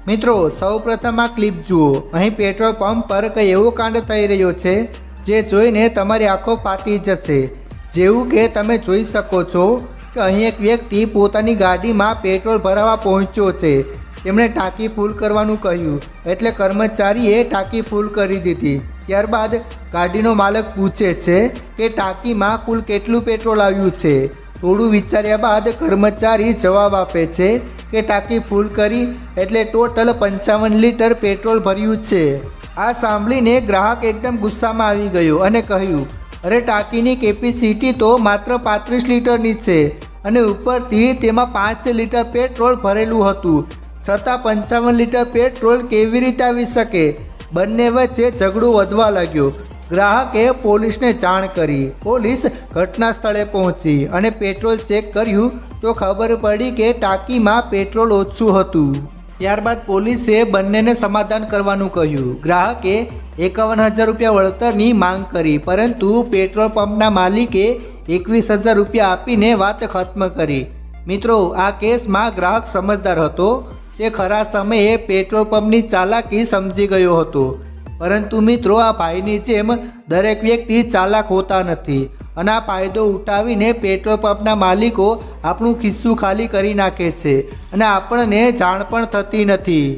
મિત્રો સૌપ્રથમ આ ક્લિપ જુઓ। અહીં પેટ્રોલ પંપ પર કંઈ એવો કાંડ થઈ રહ્યો છે જે જોઈને તમારી આંખો ફાટી જશે। જેવું કે તમે જોઈ શકો છો કે અહીં એક વ્યક્તિ પોતાની ગાડીમાં પેટ્રોલ ભરાવા પહોંચ્યો છે। તેમણે ટાંકી ફૂલ કરવાનું કહ્યું એટલે કર્મચારીએ ટાંકી ફૂલ કરી દીધી। ત્યારબાદ ગાડીનો માલક પૂછે છે કે ટાંકીમાં કુલ કેટલું પેટ્રોલ આવ્યું છે। થોડું વિચાર્યા બાદ કર્મચારી જવાબ આપે છે કે ટાંકી ફૂલ કરી એટલે ટોટલ 55 લીટર પેટ્રોલ ભર્યું છે। આ સાંભળીને ગ્રાહક એકદમ ગુસ્સામાં આવી ગયો અને કહ્યું, અરે ટાંકીની કેપેસિટી તો માત્ર 35 લીટરની છે અને ઉપરથી તેમાં 5 લીટર પેટ્રોલ ભરેલું હતું, છતાં 55 લીટર પેટ્રોલ કેવી રીતે આવી શકે? બંને વચ્ચે ઝઘડો વધવા લાગ્યો। ગ્રાહકે પોલીસને જાણ કરી। પોલીસ ઘટના સ્થળે પહોંચી અને પેટ્રોલ ચેક કર્યું તો ખબર પડી કે ટાંકીમાં પેટ્રોલ ઓછું હતું। ત્યારબાદ પોલીસે બંનેને સમાધાન કરવાનું કહ્યું। ગ્રાહકે 51,000 રૂપિયા વળતરની માંગ કરી, પરંતુ પેટ્રોલ પંપના માલિકે 21,000 રૂપિયા આપીને વાત ખત્મ કરી। મિત્રો, આ કેસમાં ગ્રાહક સમજદાર હતો। તે ખરા સમયે પેટ્રોલ પંપની ચાલાકી સમજી ગયો હતો। પરંતુ મિત્રો, આ ભાઈની જેમ દરેક વ્યક્તિ ચાલાક હોતા નથી અને આ ફાયદો ઉઠાવીને પેટ્રોલ પંપના માલિકો આપણું ખિસ્સું ખાલી કરી નાખે છે અને આપણને જાણ પણ થતી નથી।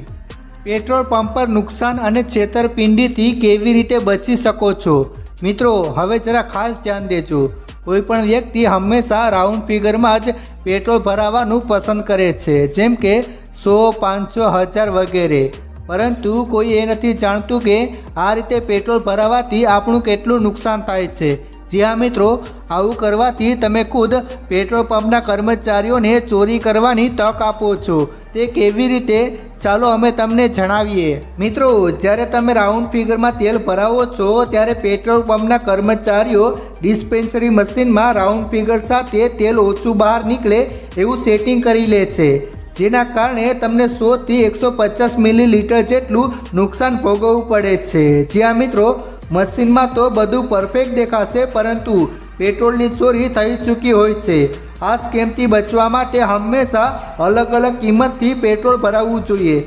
પેટ્રોલ પંપ પર નુકસાન અને છેતરપિંડીથી કેવી રીતે બચી શકો છો? મિત્રો, હવે જરા ખાસ ધ્યાન દેજો। કોઈ પણ વ્યક્તિ હંમેશા રાઉન્ડ ફિગરમાં જ પેટ્રોલ ભરાવવાનું પસંદ કરે છે, જેમ કે 100, 500, 1000 વગેરે। પરંતુ કોઈ એ નથી જાણતું કે આ રીતે પેટ્રોલ ભરાવાથી આપણું કેટલું નુકસાન થાય છે। જી હા મિત્રો, આવું કરવાથી તમે ખુદ પેટ્રોલ પંપના કર્મચારીઓને ચોરી કરવાની તક આપો છો। તે કેવી રીતે? ચાલો અમે તમને જણાવીએ। મિત્રો, જ્યારે તમે રાઉન્ડ ફિગરમાં તેલ ભરાવો છો ત્યારે પેટ્રોલ પંપના કર્મચારીઓ ડિસ્પેન્સરી મશીનમાં રાઉન્ડ ફિગર સાથે તેલ ઓછું બહાર નીકળે એવું સેટિંગ કરી લે છે, જેના કારણે તમને 100 થી 150 મિલીલીટર જેટલું નુકસાન ભોગવવું પડે છે। જ્યાં મિત્રો મશીનમાં તો બધું પરફેક્ટ દેખાશે, પરંતુ પેટ્રોલની ચોરી થઈ ચૂકી હોય છે। આ સ્કેમથી બચવા માટે હંમેશા અલગ અલગ કિંમતથી પેટ્રોલ ભરાવવું જોઈએ,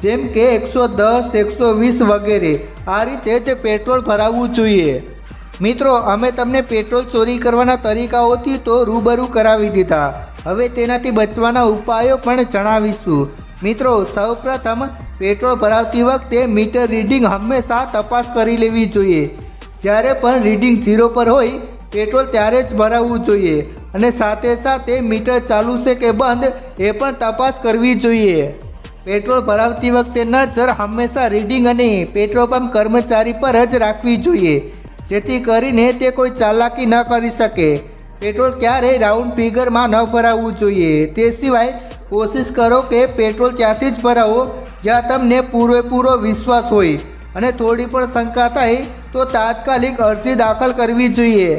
જેમ કે 110, 120 વગેરે। આ રીતે જ પેટ્રોલ ભરાવવું જોઈએ। મિત્રો, અમે તમને પેટ્રોલ ચોરી કરવાના તરીકાઓથી તો રૂબરૂ કરાવી દીધા, હવે તેનાથી બચવાના ઉપાયો પણ જણાવીશું। મિત્રો, સૌપ્રથમ પેટ્રોલ ભરાવતી વખતે મીટર રીડિંગ હંમેશા તપાસ કરી લેવી જોઈએ। જ્યારે પણ રીડિંગ 0 પર હોય પેટ્રોલ ત્યારે જ ભરાવવું જોઈએ અને સાથે સાથે મીટર ચાલુ છે કે બંધ એ પણ તપાસ કરવી જોઈએ। પેટ્રોલ ભરાવતી વખતે નજર હંમેશા રીડિંગ અને પેટ્રોલ પંપ કર્મચારી પર જ રાખવી જોઈએ, જેથી કરીને તે કોઈ ચાલાકી ન કરી શકે। પેટ્રોલ ક્યારેય રાઉન્ડ ફિગરમાં ન ભરાવવું જોઈએ। તે સિવાય કોશિશ કરો કે પેટ્રોલ ત્યાંથી જ ભરાવો જ્યાં તમને પૂરેપૂરો વિશ્વાસ હોય અને થોડી પણ શંકા થાય તો તાત્કાલિક અરજી દાખલ કરવી જોઈએ।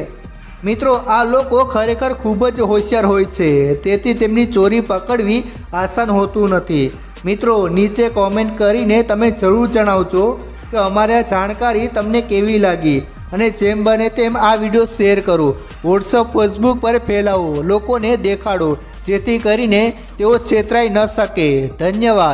મિત્રો, આ લોકો ખરેખર ખૂબ જ હોશિયાર હોય છે, તેથી તેમની ચોરી પકડવી આસાન હોતું નથી। મિત્રો, નીચે કોમેન્ટ કરીને તમે જરૂર જણાવજો કે અમારી આ જાણકારી તમને કેવી લાગી અને જેમ બને તેમ આ વિડીયો શેર કરો, વોટ્સઅપ, ફેસબુક પર ફેલાવો, લોકોને દેખાડો, જેથી કરીને તેઓ છેતરાઈ ન શકે। ધન્યવાદ।